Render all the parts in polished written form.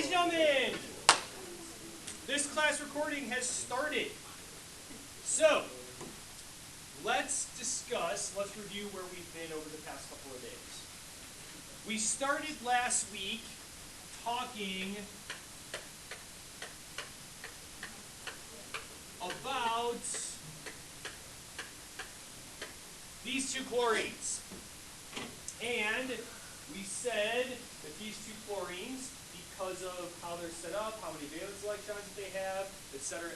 Ladies and gentlemen, this class recording has started. So, let's review where we've been over the past couple of days. We started last week talking about these two chlorines. And we said that these two chlorines, because of how they're set up, how many valence electrons that they have, etc.,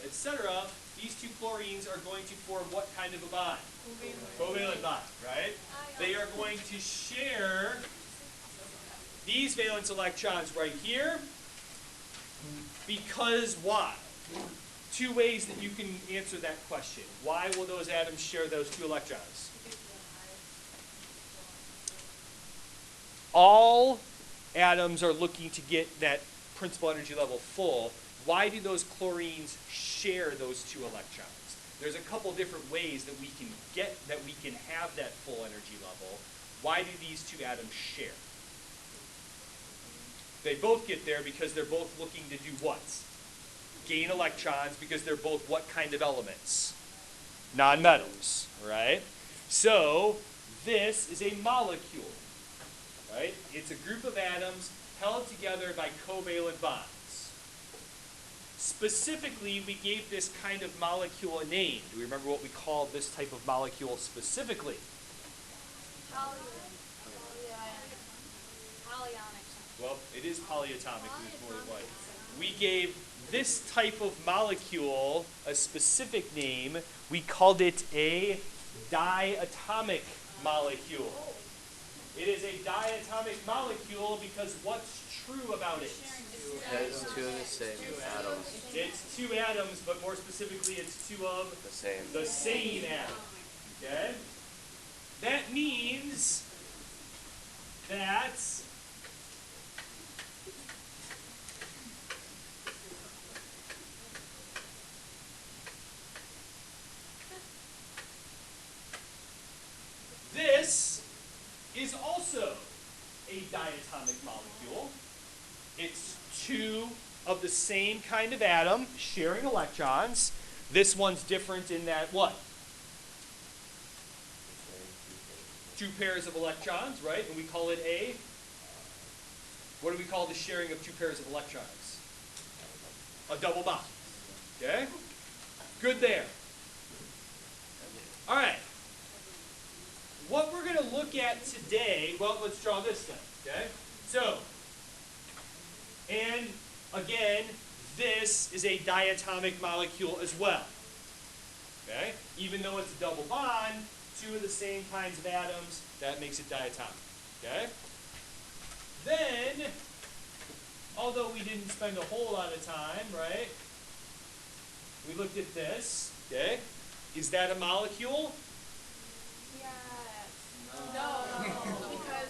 these two chlorines are going to form what kind of a bond? Covalent bond, right? They are going to share these valence electrons right here, because why? Two ways that you can answer that question. Why will those atoms share those two electrons? All atoms are looking to get that principal energy level full. Why do those chlorines share those two electrons? There's a couple different ways that we can have that full energy level. Why do these two atoms share? They both get there because they're both looking to do what? Gain electrons, because they're both what kind of elements? Nonmetals, right? So this is a molecule. Right? It's a group of atoms held together by covalent bonds. Specifically, we gave this kind of molecule a name. Do we remember what we called this type of molecule specifically? Polyonic. Well, it is polyatomic. There's more than one. We gave this type of molecule a specific name. We called it a diatomic molecule. It is a diatomic molecule because what's true about it? It has two of the same atoms. It's two atoms, but more specifically, it's two of The same atom. Okay? That means that this is also a diatomic molecule. It's two of the same kind of atom sharing electrons. This one's different in that what? Two pairs of electrons, right? And we call it a, what do we call the sharing of two pairs of electrons? A double bond. Okay? Good there. All right. What we're going to look at today, well, let's draw this then, okay? So, and again, this is a diatomic molecule as well, okay? Even though it's a double bond, two of the same kinds of atoms, that makes it diatomic, okay? Then, although we didn't spend a whole lot of time, right? We looked at this, okay? Is that a molecule? No, because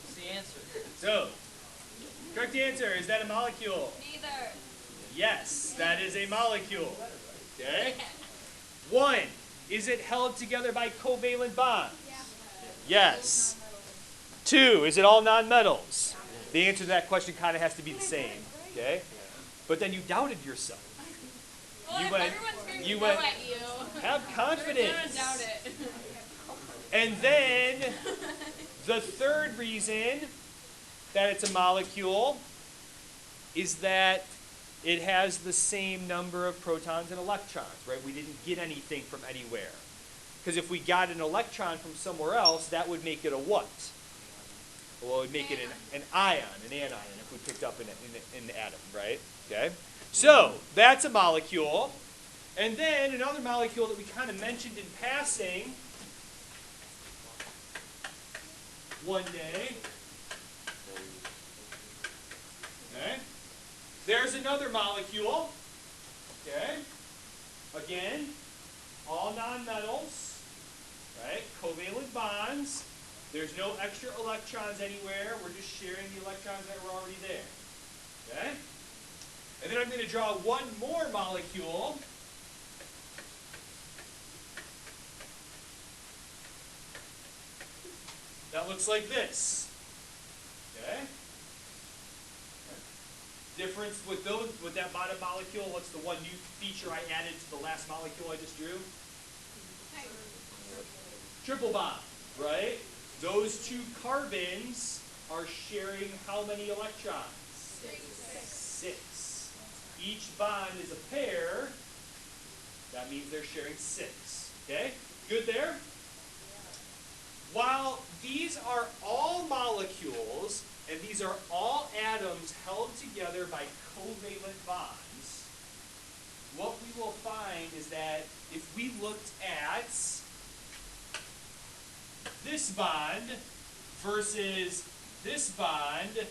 What's the answer? So, correct answer, is that a molecule? neither. Yes, that is a molecule. Okay? One, is it held together by covalent bonds? Yeah. Yes. Two, is it all nonmetals? The answer to that question kind of has to be the same. Okay? But then you doubted yourself. Well, You if went- everyone's screaming you no went- at you, Have you're confidence. gonna doubt it. And then the third reason that it's a molecule is that it has the same number of protons and electrons, right? We didn't get anything from anywhere. Because if we got an electron from somewhere else, that would make it a what? Well, it would make it an ion, an anion, if we picked up an atom, right? Okay? So, that's a molecule. And then another molecule that we kind of mentioned in passing one day. Okay? There's another molecule. Okay? Again, all nonmetals, right? Covalent bonds. There's no extra electrons anywhere. We're just sharing the electrons that were already there. Okay? And then I'm going to draw one more molecule. that looks like this. Okay? Difference with that bottom molecule, what's the one new feature I added to the last molecule I just drew? Triple bond, right? Those two carbons are sharing how many electrons? 6. Each bond is a pair. That means they're sharing 6. Okay? Good there? While these are all molecules, and these are all atoms held together by covalent bonds, what we will find is that if we looked at this bond versus this bond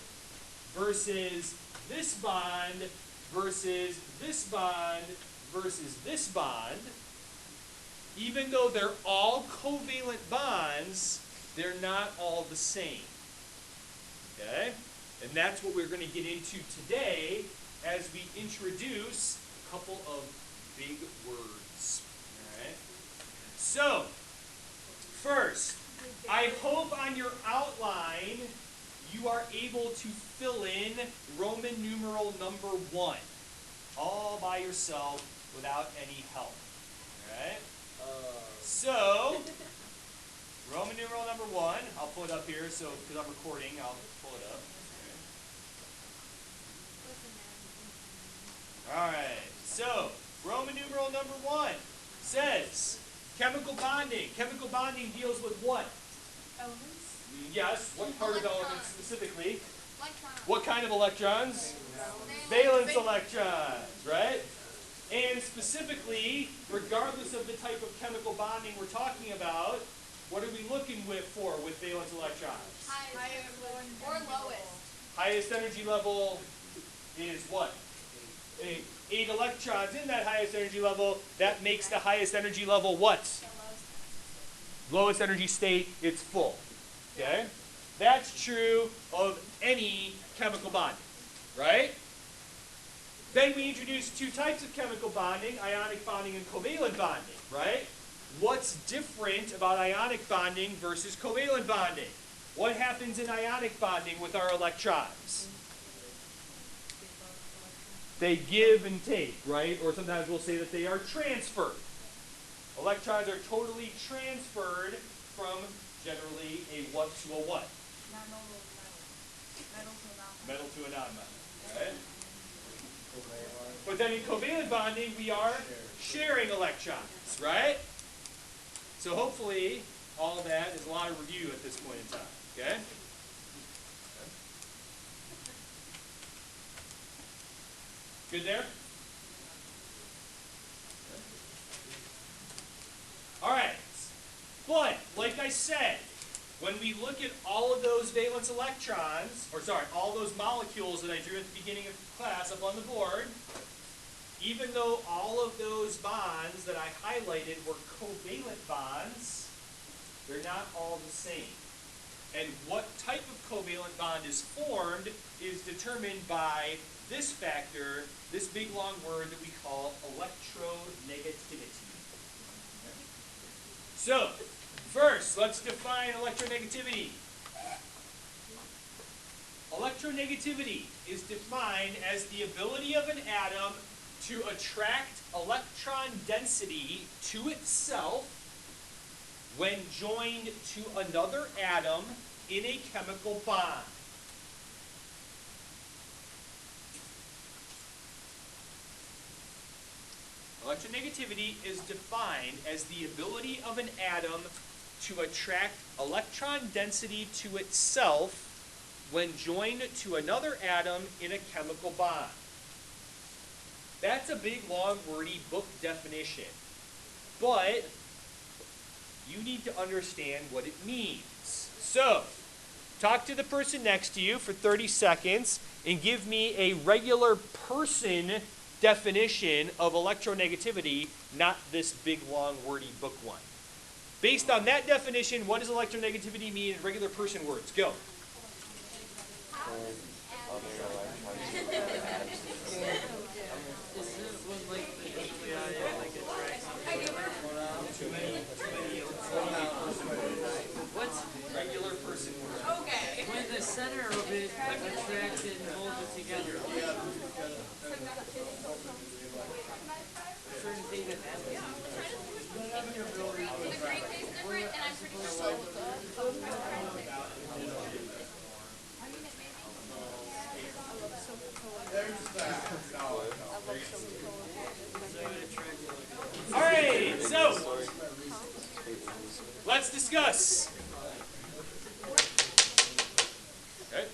versus this bond versus this bond versus this bond, even though they're all covalent bonds, they're not all the same. Okay? And that's what we're going to get into today as we introduce a couple of big words. All right? So, first, I hope on your outline you are able to fill in Roman numeral number 1 all by yourself without any help. All right? So, Roman numeral number 1, I'll pull it up here, so because I'm recording, I'll pull it up. Alright, so, Roman numeral number 1 says, chemical bonding. Chemical bonding deals with what? Elements. Yes, what part of elements specifically? Electrons. What kind of electrons? Valence electrons, right? And specifically, regardless of the type of chemical bonding we're talking about, what are we looking for with valence electrons? Highest or lowest. Highest energy level is what? 8 electrons in that highest energy level. That makes the highest energy level what? Lowest energy state, it's full. Okay? That's true of any chemical bonding, right? Then we introduce 2 types of chemical bonding, ionic bonding and covalent bonding, right? What's different about ionic bonding versus covalent bonding? What happens in ionic bonding with our electrons? They give and take, right? Or sometimes we'll say that they are transferred. Electrons are totally transferred from generally a what to a what? Metal to a non-metal, right? But then in covalent bonding, we are sharing electrons, right? So hopefully, all of that is a lot of review at this point in time, okay? Good there? All right. But, like I said, when we look at all of those valence electrons, all those molecules that I drew at the beginning of class up on the board, even though all of those bonds that I highlighted were covalent bonds, they're not all the same. And what type of covalent bond is formed is determined by this factor, this big long word that we call electronegativity. So, first, let's define electronegativity. Electronegativity is defined as the ability of an atom to attract electron density to itself when joined to another atom in a chemical bond. Electronegativity is defined as the ability of an atom to attract electron density to itself when joined to another atom in a chemical bond. That's a big, long, wordy book definition. But you need to understand what it means. So, talk to the person next to you for 30 seconds and give me a regular person definition of electronegativity, not this big, long, wordy book one. Based on that definition, what does electronegativity mean in regular person words? Go. What's regular person Attracted and hold it together. Certain thing that happens. The grade is different, and I'm pretty sure so with the. All right, so let's discuss. Okay.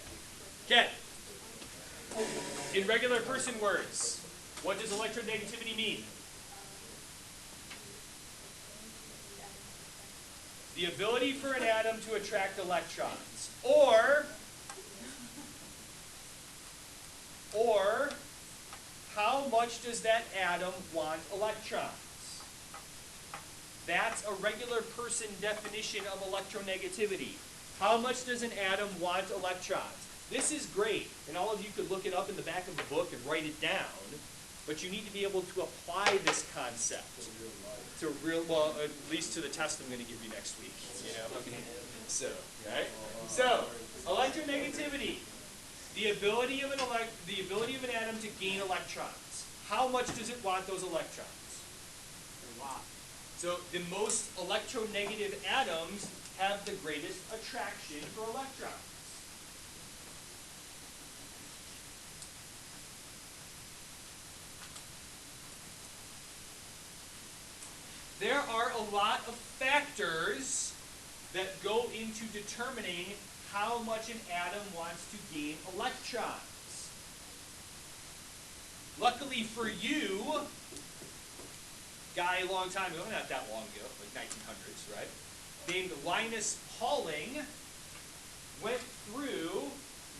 Ken, in regular person words, what does electronegativity mean? The ability for an atom to attract electrons. Or how much does that atom want electrons? That's a regular person definition of electronegativity. How much does an atom want electrons? This is great, and all of you could look it up in the back of the book and write it down, but you need to be able to apply this concept to real, well, at least to the test I'm going to give you next week. You know, okay. So, right? So, electronegativity, the ability of an atom to gain electrons. How much does it want those electrons? A lot. So, the most electronegative atoms have the greatest attraction for electrons. There are a lot of factors that go into determining how much an atom wants to gain electrons. Luckily for you, guy a long time ago, not that long ago, like 1900s, right, named Linus Pauling, went through,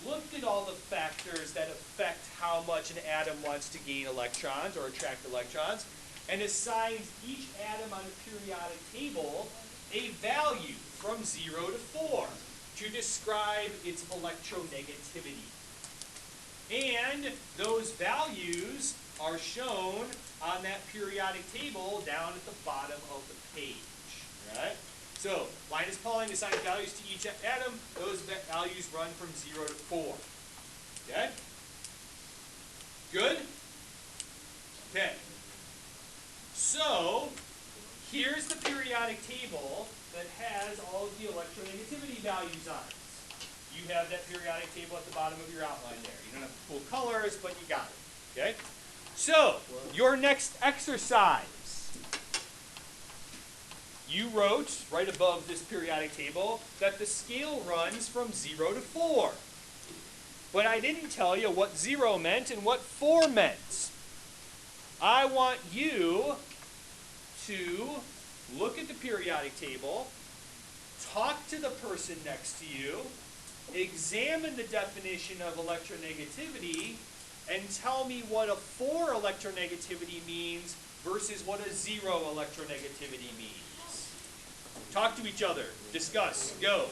looked at all the factors that affect how much an atom wants to gain electrons or attract electrons, and assigns each atom on the periodic table a value from 0 to 4 to describe its electronegativity. And those values are shown on that periodic table down at the bottom of the page. Right? So, Linus Pauling assigned values to each atom. Those values run from 0 to 4. Okay? Good? Okay. So, here's the periodic table that has all of the electronegativity values on it. You have that periodic table at the bottom of your outline there. You don't have the cool colors, but you got it. Okay? So, your next exercise. You wrote, right above this periodic table, that the scale runs from 0 to 4. But I didn't tell you what 0 meant and what 4 meant. I want you to look at the periodic table, talk to the person next to you, examine the definition of electronegativity, and tell me what a 4 electronegativity means versus what a 0 electronegativity means. Talk to each other. Discuss. Go.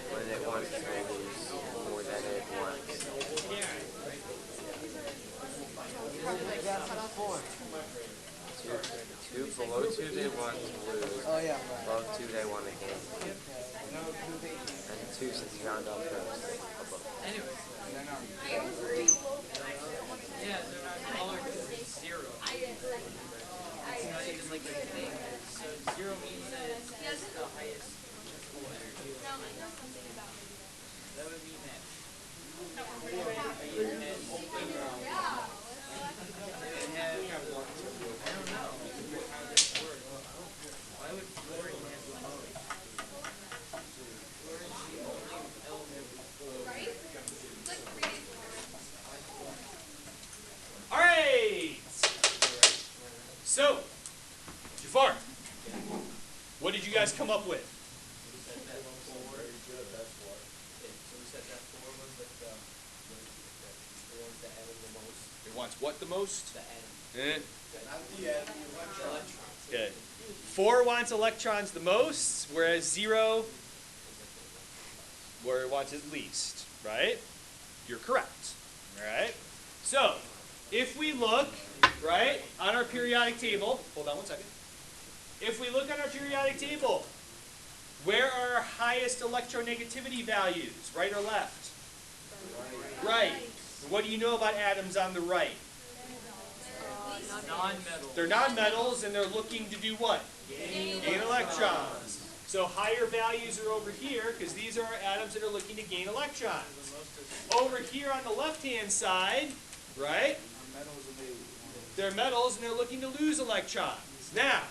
When it wants to lose more than it wants. Below 2 they want to lose. Oh yeah, right. Above 2 they want to gain. And 2 since you round up goes above. Anyway. Yeah, they're not colored because it's 0. It's not even like a thing. So 0 means that it's the highest full energy. That would mean that. I don't know. How this works. Why would fluorine have the most? Fluorine's the only element with Right? Like reading. All right. So, Jafar, what did you guys come up with? It wants what the most? The atom. Okay. 4 wants electrons the most, whereas 0, where it wants it least, right? You're correct, all right? So, if we look, right, on our periodic table, hold on one second. If we look on our periodic table, Where are our highest electronegativity values? Right or left? Right. What do you know about atoms on the right? Non-metal. They're nonmetals and they're looking to do what? Gain electrons. So higher values are over here because these are our atoms that are looking to gain electrons. Over here on the left-hand side, right? They're metals and they're looking to lose electrons. Now,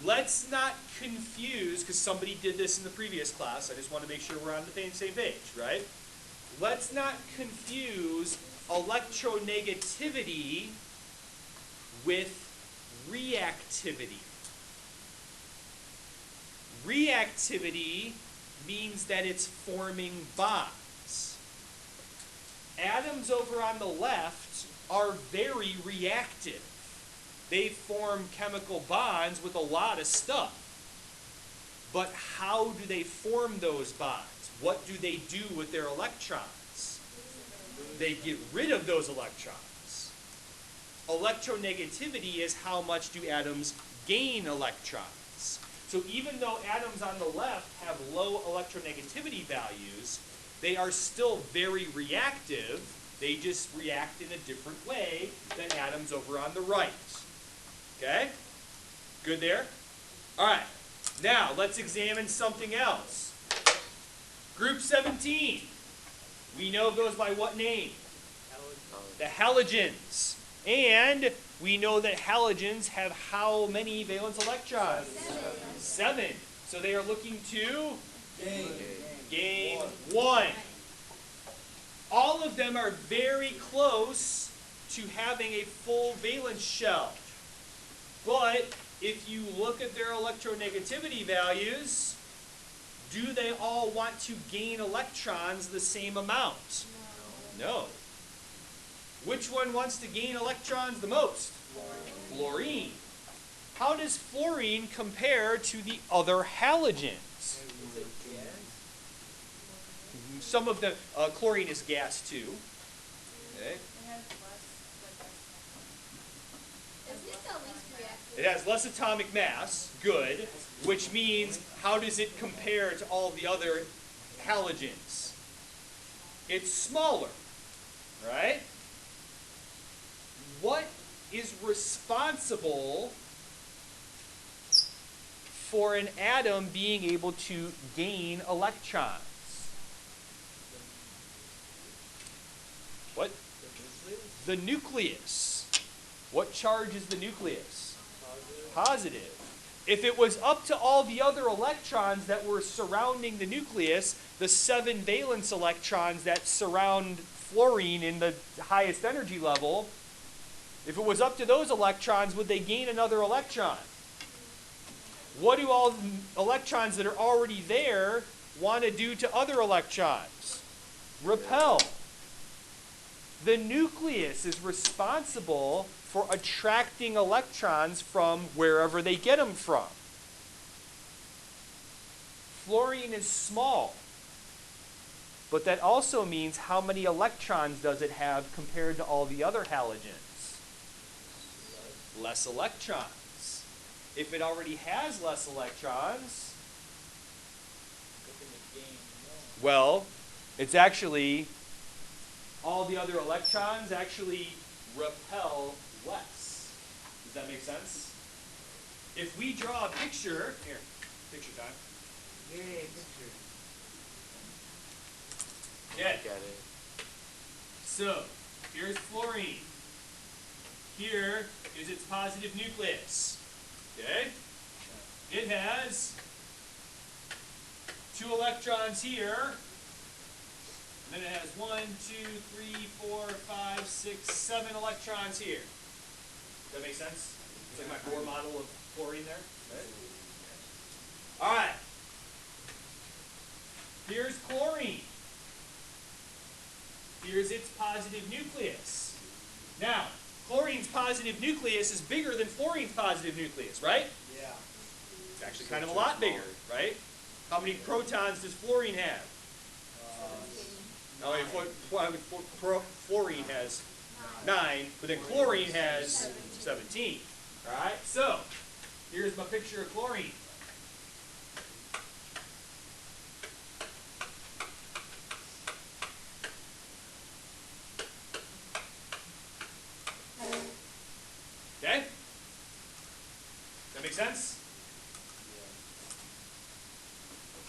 let's not confuse, because somebody did this in the previous class. I just want to make sure we're on the same page, right? Let's not confuse electronegativity with reactivity. Reactivity means that it's forming bonds. Atoms over on the left are very reactive. They form chemical bonds with a lot of stuff. But how do they form those bonds? What do they do with their electrons? They get rid of those electrons. Electronegativity is how much do atoms gain electrons. So even though atoms on the left have low electronegativity values, they are still very reactive. They just react in a different way than atoms over on the right. Okay? Good there? All right. Now, let's examine something else. Group 17. We know goes by what name? The halogens. And we know that halogens have how many valence electrons? 7. So they are looking to gain 1. All of them are very close to having a full valence shell. But if you look at their electronegativity values, do they all want to gain electrons the same amount? No. Which one wants to gain electrons the most? Fluorine. How does fluorine compare to the other halogens? Some of the chlorine is gas too. Okay. It has less atomic mass, good, which means how does it compare to all the other halogens? It's smaller, right? What is responsible for an atom being able to gain electrons? What? The nucleus. What charge is the nucleus? Positive. If it was up to all the other electrons that were surrounding the nucleus, the 7 valence electrons that surround fluorine in the highest energy level, if it was up to those electrons, would they gain another electron? What do all the electrons that are already there want to do to other electrons? Repel. The nucleus is responsible for attracting electrons from wherever they get them from. Fluorine is small, but that also means how many electrons does it have compared to all the other halogens? Less electrons. If it already has less electrons, well, it's actually, all the other electrons actually repel less. Does that make sense? If we draw a picture, here, picture time. Yay, picture. Okay. Got it. So, here's fluorine. Here is its positive nucleus. Okay? It has 2 electrons here. And then it has 1, 2, 3, 4, 5, 6, 7 electrons here. Does that make sense? It's like my Bohr model of fluorine there. Right? All right. Here's chlorine. Here's its positive nucleus. Now, chlorine's positive nucleus is bigger than fluorine's positive nucleus, right? Yeah. It's actually kind of a lot bigger, right? How many protons does fluorine have? Fluorine has 9, but then chlorine has 17. All right, so here's my picture of chlorine. Make sense?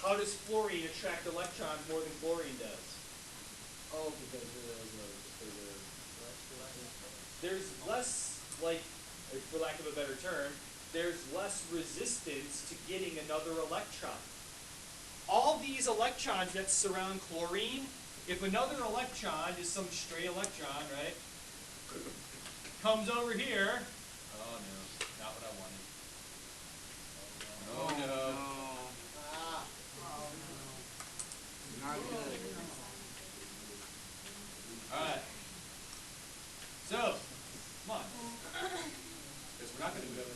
How does fluorine attract electrons more than chlorine does? Oh, because there's There's less, like, for lack of a better term, there's less resistance to getting another electron. All these electrons that surround chlorine, if another electron is some stray electron, right, comes over here, oh no, not what I wanted. Oh no. Not good. Alright. So, come on. Because we're not going to do it.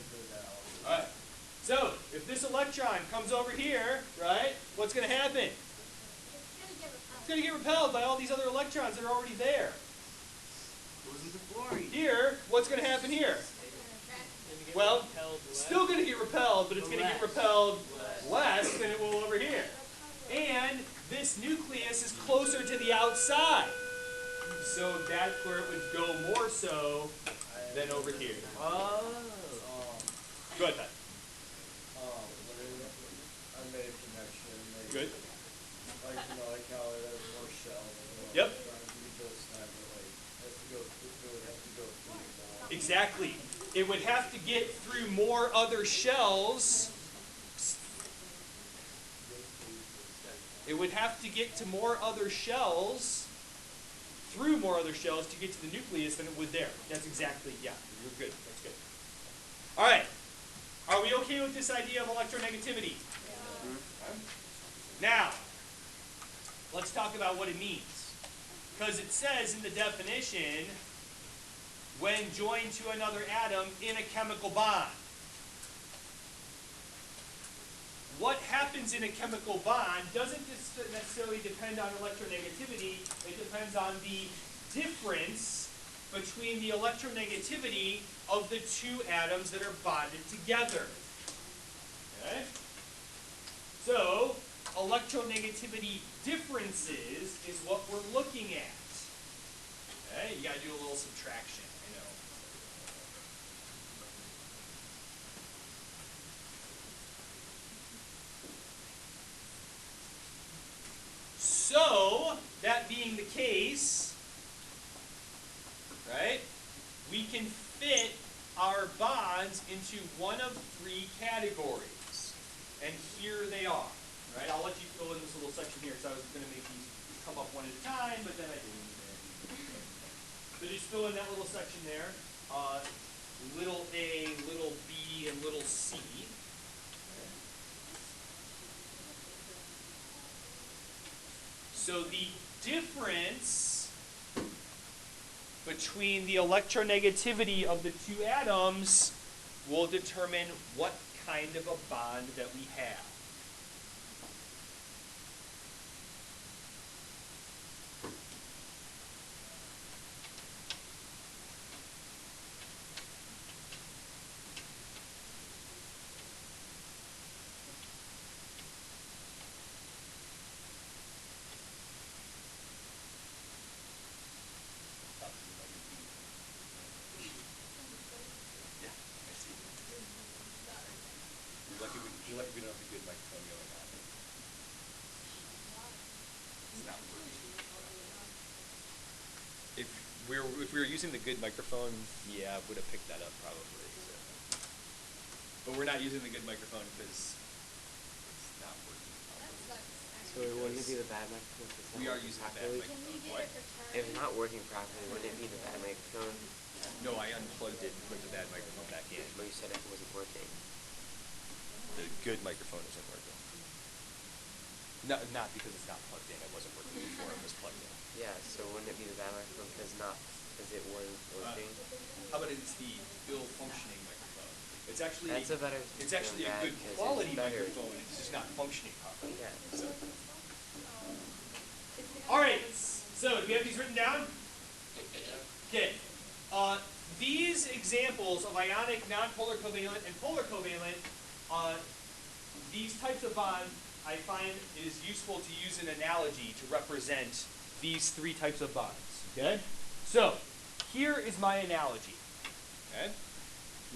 Alright. So, if this electron comes over here, right, what's going to happen? It's going to get repelled by all these other electrons that are already there. Goes into fluorine. Here, what's going to happen here? Well, still going to get repelled, but it's going to get repelled less than it will over here. And this nucleus is closer to the outside. So that's where it would go more so than over here. Oh. Go ahead, Pat. I made a connection. Like, Good. Like, like how there's more shell. Yep. It would have to go through more. Exactly. It would have to get through more other shells. It would have to get to more other shells, through more other shells to get to the nucleus than it would there. That's exactly, yeah, you're good. That's good. All right. Are we okay with this idea of electronegativity? Yeah. Now, let's talk about what it means. Because it says in the definition, when joined to another atom in a chemical bond. What happens in a chemical bond doesn't necessarily depend on electronegativity. It depends on the difference between the electronegativity of the two atoms that are bonded together. Okay? So, electronegativity differences is what we're looking at. Okay? You got to do a little subtraction, I know. So, that being the case, right, we can fit our bonds into one of three categories. And here they are. Right? I'll let you fill in this little section here, so I was going to make these come up one at a time, but then I didn't. So just fill in that little section there. Little a, little b, and little c. So the difference between the electronegativity of the two atoms will determine what kind of a bond that we have. You're lucky we don't have a good microphone going on. It's not working. If we were using the good microphone, yeah, I would have picked that up probably. So. But we're not using the good microphone because it's not working. So wouldn't it be the bad microphone? We are using a bad microphone. What? If it's not working properly, wouldn't it be the bad microphone? No, I unplugged it and put the bad microphone back in. But you said it wasn't working. The good microphone isn't working. No, not because it's not plugged in. It wasn't working before it was plugged in. Yeah, so wouldn't it be the bad microphone because it wasn't working? How about it's the ill-functioning microphone? It's actually That's a better. it's actually a good quality microphone. It's just not functioning properly. Yeah. So. All right. So do we have these written down? Okay. These examples of ionic, nonpolar covalent, and polar covalent, these types of bonds, I find it is useful to use an analogy to represent these three types of bonds. Okay? So, here is my analogy. Okay?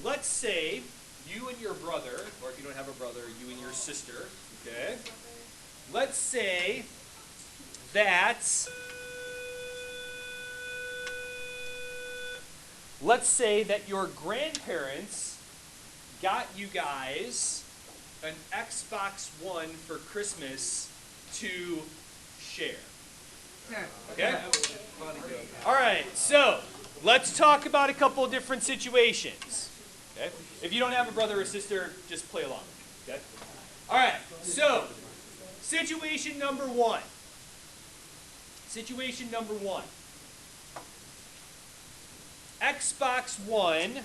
Let's say you and your brother, or if you don't have a brother, you and your sister, okay? Let's say that, your grandparents got you guys an Xbox One for Christmas to share. Okay? All right, so let's talk about a couple of different situations. Okay? If you don't have a brother or sister, just play along. Okay? All right, so situation number one. Situation number one. Xbox One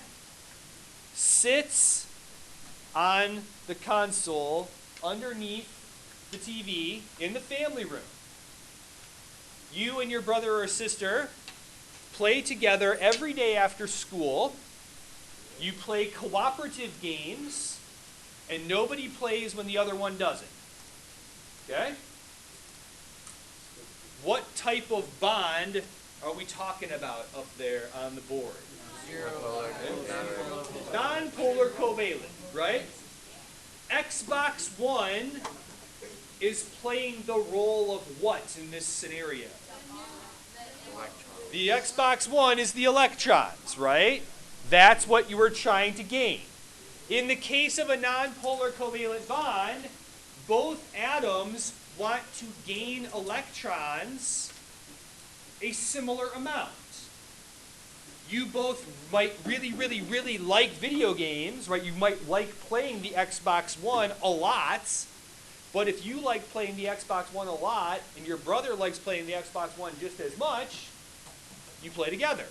sits on the console underneath the TV in the family room. You and your brother or sister play together every day after school. You play cooperative games, and nobody plays when the other one doesn't. Okay? What type of bond are we talking about up there on the board? Non-polar covalent, right? Xbox One is playing the role of what in this scenario? The Xbox One is the electrons, right? That's what you were trying to gain. In the case of a non-polar covalent bond, both atoms want to gain electrons a similar amount. You both might really, really, really like video games, right? You might like playing the Xbox One a lot, but if you like playing the Xbox One a lot and your brother likes playing the Xbox One just as much, you play together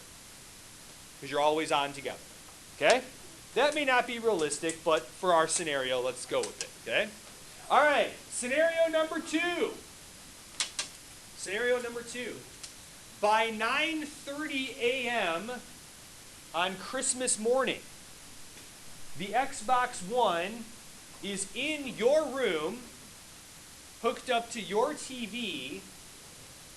because you're always on together. Okay? That may not be realistic, but for our scenario, let's go with it. Okay? All right. Scenario number two. Scenario number two. By 9:30 a.m. on Christmas morning, the Xbox One is in your room, hooked up to your TV,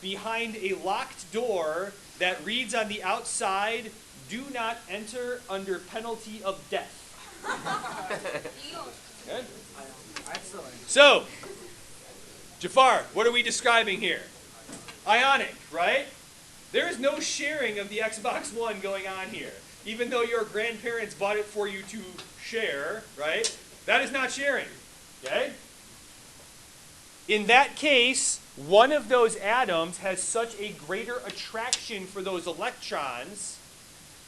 behind a locked door that reads on the outside, "Do not enter under penalty of death." Okay? Excellent. So, Jafar, what are we describing here? Ionic, right? There is no sharing of the Xbox One going on here. Even though your grandparents bought it for you to share, right? That is not sharing, okay? In that case, one of those atoms has such a greater attraction for those electrons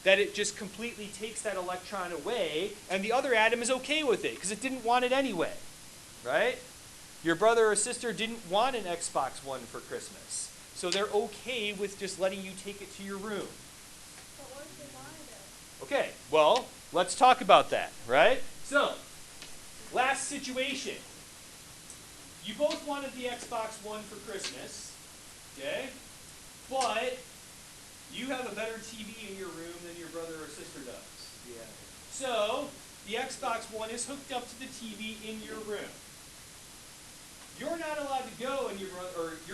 that it just completely takes that electron away, and the other atom is okay with it because it didn't want it anyway, right? Your brother or sister didn't want an Xbox One for Christmas, so they're okay with just letting you take it to your room. But what if they wanted it? Okay, well, let's talk about that, right? So, last situation. You both wanted the Xbox One for Christmas, okay? But you have a better TV in your room than your brother or sister does. Yeah. So, the Xbox One is hooked up to the TV in your room. You're not allowed to go in your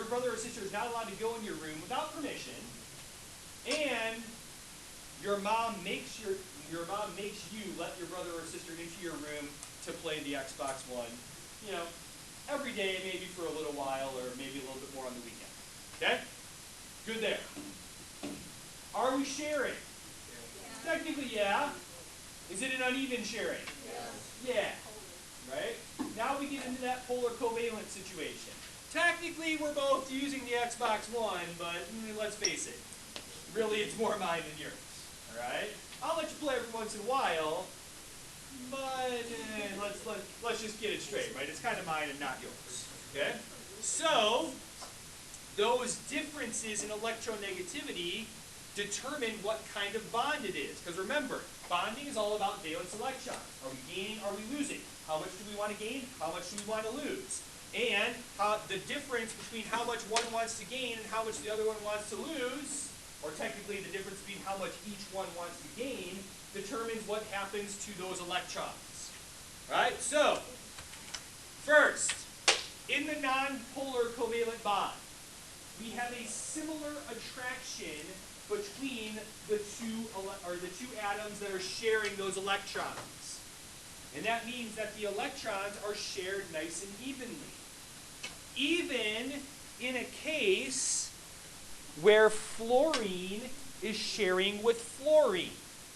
brother or sister is not allowed to go in your room without permission. And your mom makes you let your brother or sister into your room to play the Xbox One, every day, maybe for a little while, or maybe a little bit more on the weekend. Okay? Good there. Are we sharing? Yeah. Technically, yeah. Is it an uneven sharing? Yeah. Right? Now we get into that polar covalent situation. Technically, we're both using the Xbox One, but let's face it. Really, it's more mine than yours. All right? I'll let you play every once in a while, but let's just get it straight, right? It's kind of mine and not yours. Okay? So, those differences in electronegativity determine what kind of bond it is. Because remember, bonding is all about valence electrons. Are we gaining? Are we losing? How much do we want to gain? How much do we want to lose? And the difference between how much one wants to gain and how much the other one wants to lose, or technically the difference between how much each one wants to gain, determines what happens to those electrons. Right? So, first, in the non-polar covalent bond, we have a similar attraction between the two atoms that are sharing those electrons. And that means that the electrons are shared nice and evenly. Even in a case where fluorine is sharing with fluorine,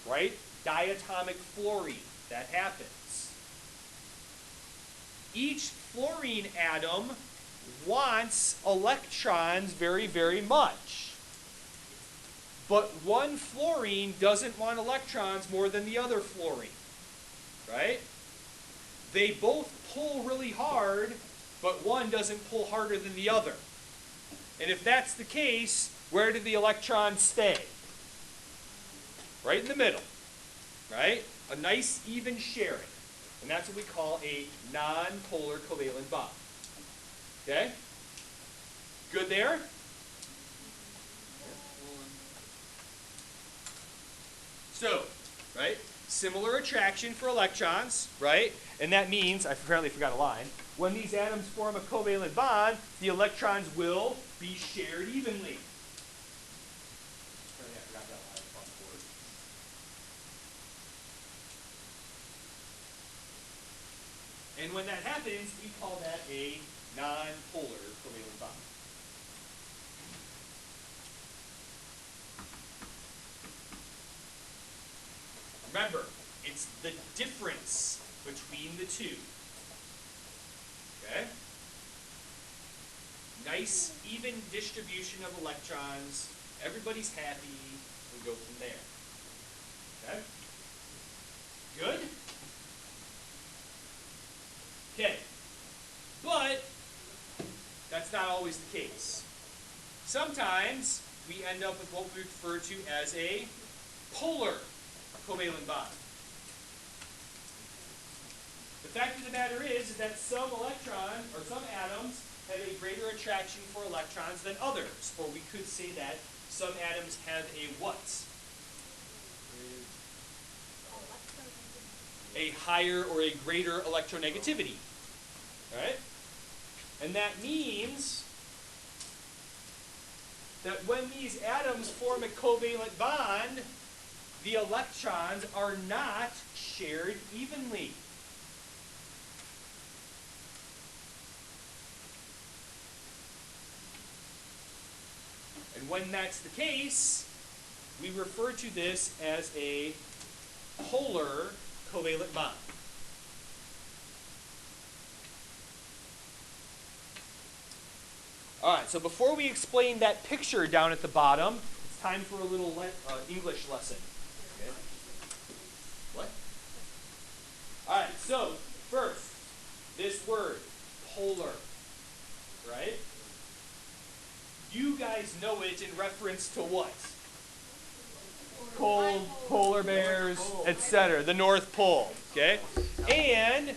right? Diatomic fluorine, that happens. Each fluorine atom wants electrons very, very much. But one fluorine doesn't want electrons more than the other fluorine, right? They both pull really hard, but one doesn't pull harder than the other. And if that's the case, where do the electrons stay? Right in the middle, right? A nice even sharing. And that's what we call a non-polar covalent bond. Okay? Good there? So, right? Similar attraction for electrons, right? And that means, I apparently forgot a line, when these atoms form a covalent bond, the electrons will be shared evenly. Apparently I forgot that line across the board. And when that happens, we call that a non-polar covalent bond. Remember, it's the difference between the two. Okay? Nice, even distribution of electrons. Everybody's happy. We go from there. Okay? Good? Okay. But that's not always the case. Sometimes we end up with what we refer to as a polar covalent bond. The fact of the matter is that some electrons, or some atoms, have a greater attraction for electrons than others. Or we could say that some atoms have a what? A higher or a greater electronegativity. Right? And that means that when these atoms form a covalent bond, the electrons are not shared evenly. And when that's the case, we refer to this as a polar covalent bond. All right, so before we explain that picture down at the bottom, it's time for a little English lesson. Okay. What? All right, so first, this word, polar, right? You guys know it in reference to what? Cold, polar bears, etc. The North Pole, okay? And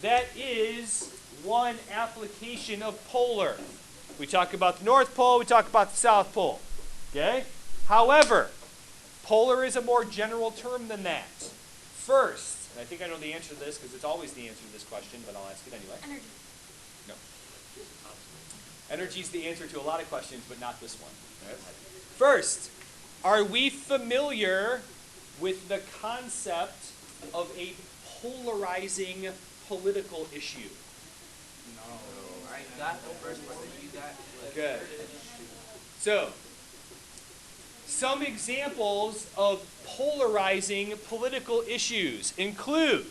that is one application of polar. We talk about the North Pole, we talk about the South Pole, okay? However, polar is a more general term than that. First, and I think I know the answer to this because it's always the answer to this question, but I'll ask it anyway. Energy. No. Energy is the answer to a lot of questions, but not this one. First, are we familiar with the concept of a polarizing political issue? I got the first one that you got. Good. So, some examples of polarizing political issues include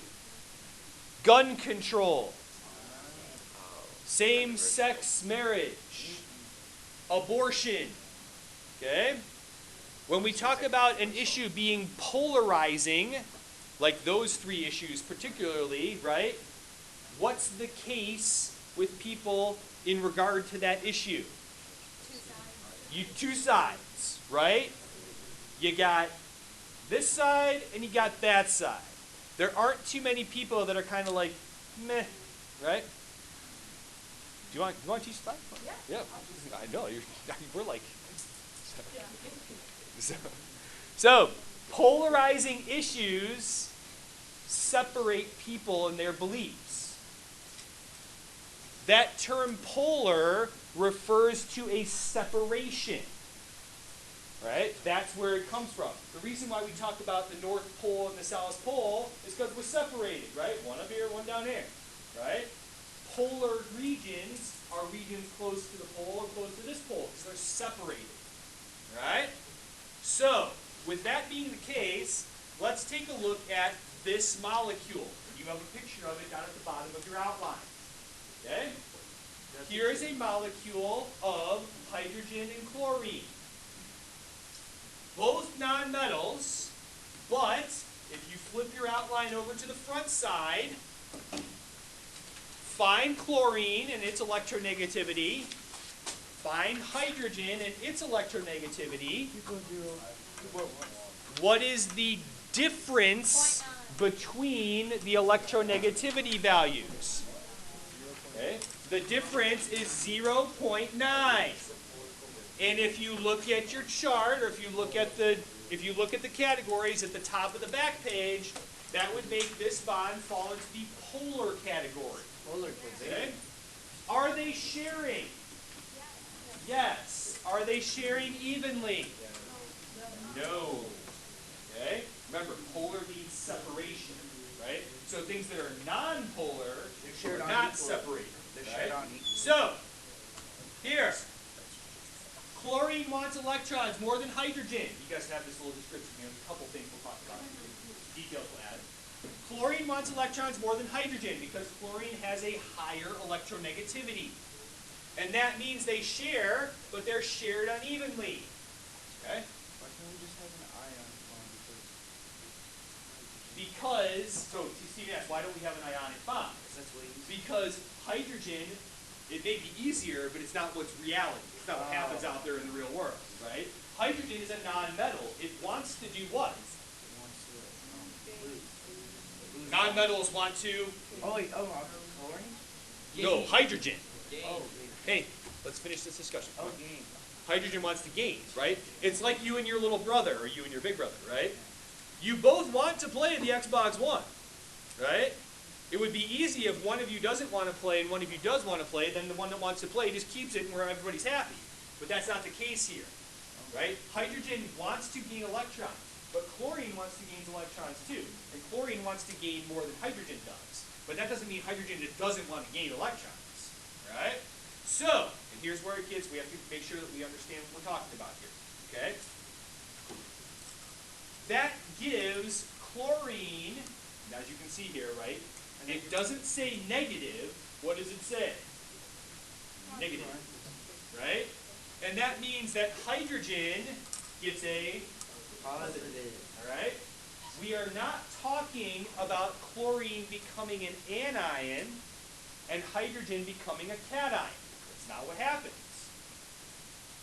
gun control, same-sex marriage, abortion. Okay? When we talk about an issue being polarizing, like those three issues particularly, right? What's the case with people in regard to that issue? Two sides, right? You got this side and you got that side. There aren't too many people that are kind of like, meh, right? Do you want to teach that? Yeah. I know. We're like... So, polarizing issues separate people in their beliefs. That term polar refers to a separation. right? That's where it comes from. The reason why we talk about the North Pole and the South Pole is because we're separated, right? One up here, one down here, right? Polar regions are regions close to the pole or close to this pole because they're separated, right? So, with that being the case, let's take a look at this molecule. You have a picture of it down at the bottom of your outline, okay? Here is a molecule of hydrogen and chlorine. Both nonmetals, but if you flip your outline over to the front side, find chlorine and its electronegativity, find hydrogen and its electronegativity. What is the difference between the electronegativity values? Okay. The difference is 0.9. And if you look at your chart, or if you look at the categories at the top of the back page, that would make this bond fall into the polar category. Okay? Are they sharing? Yes. Are they sharing evenly? No. Okay? Remember, polar means separation, right? So things that are non-polar are not separated. Right? So, here, chlorine wants electrons more than hydrogen. You guys have this little description here. There's a couple things we'll talk about. Details we'll add. Chlorine wants electrons more than hydrogen because chlorine has a higher electronegativity. And that means they share, but they're shared unevenly. Okay? Why can't we just have an ion bond? Because, so Steve asked, why don't we have an ionic bond? That's what you Because hydrogen, it may be easier, but it's not what's reality. It's not what happens out there in the real world, right? Hydrogen is a non-metal. It wants to do what? Non-metals want to? chlorine? No, hydrogen. Oh, Hey, let's finish this discussion. gain. Hydrogen wants to gain, right? It's like you and your little brother, or you and your big brother, right? You both want to play the Xbox One, right? It would be easy if one of you doesn't want to play and one of you does want to play, then the one that wants to play just keeps it where everybody's happy. But that's not the case here, right? Hydrogen wants to gain electrons, but chlorine wants to gain electrons too. And chlorine wants to gain more than hydrogen does. But that doesn't mean hydrogen doesn't want to gain electrons, right? So, and here's where, kids, we have to make sure that we understand what we're talking about here, okay? That gives chlorine, as you can see here, right? It doesn't say negative. What does it say? Negative, right? And that means that hydrogen gets a Positive. all right? We are not talking about chlorine becoming an anion and hydrogen becoming a cation. That's not what happens.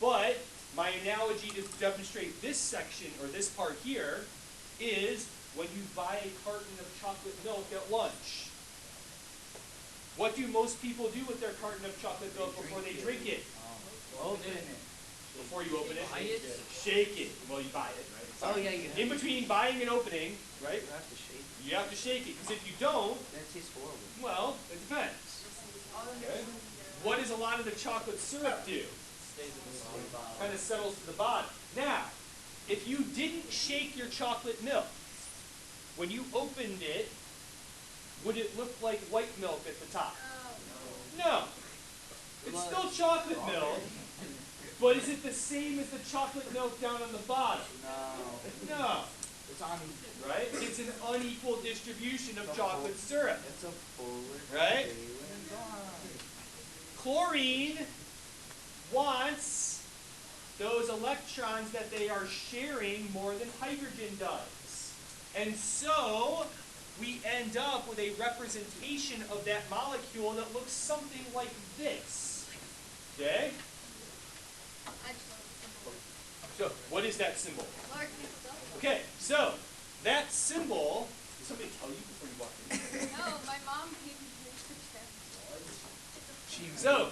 But my analogy to demonstrate this section, or this part here, is when you buy a carton of chocolate milk at lunch. What do most people do with their carton of chocolate milk before they drink it? Open it. Before you open it? Buy it? Shake it. Well, you buy it, right? Oh, yeah, you have In between buying and opening, right? You have to shake it. You have to shake it, because if you don't, That tastes horrible. well, it depends. Okay? What does a lot of the chocolate syrup do? Kind of settles to the bottom. Now, if you didn't shake your chocolate milk, when you opened it, would it look like white milk at the top? No. It's still chocolate milk, but is it the same as the chocolate milk down on the bottom? No. No. It's on. Right? It's an unequal distribution of chocolate syrup. It's a polar. Right? covalent bond. Chlorine wants those electrons that they are sharing more than hydrogen does. And so we end up with a representation of that molecule that looks something like this. Okay? So what is that symbol? Okay, so that symbol, did somebody tell you before you walked in? No, my mom gave me his picture. So,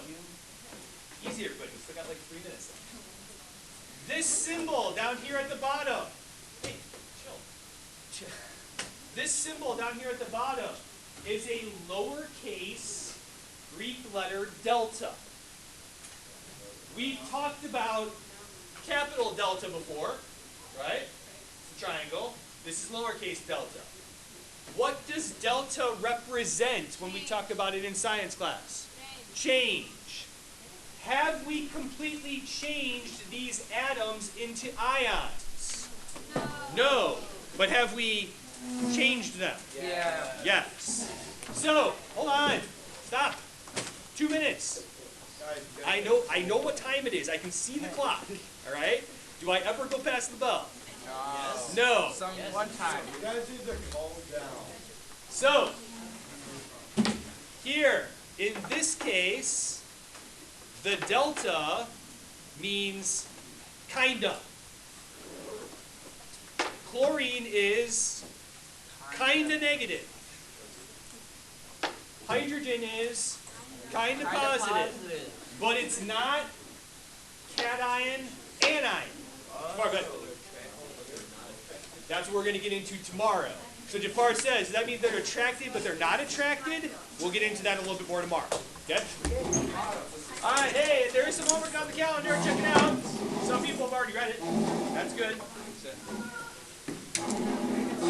easy everybody, we still got like 3 minutes left. This symbol down here at the bottom, hey, chill. This symbol down here at the bottom is a lowercase Greek letter delta. We've talked about capital delta before, right? It's a triangle. This is lowercase delta. What does delta represent when we talk about it in science class? Change. Have we completely changed these atoms into ions? No. But have we changed them? Yeah. Yes. So, hold on. Stop. 2 minutes. Guys, I know what time it is. I can see the clock. All right? Do I ever go past the bell? No. One time. you guys need to calm down. So, here, in this case, the delta means kinda. Chlorine is kinda negative. Hydrogen is kinda positive. But it's not cation, anion. Far better. That's what we're going to get into tomorrow. So Jafar says, does that mean they're attracted but they're not attracted? We'll get into that a little bit more tomorrow. Okay? Alright, hey, there is some homework on the calendar. Check it out. Some people have already read it. That's good.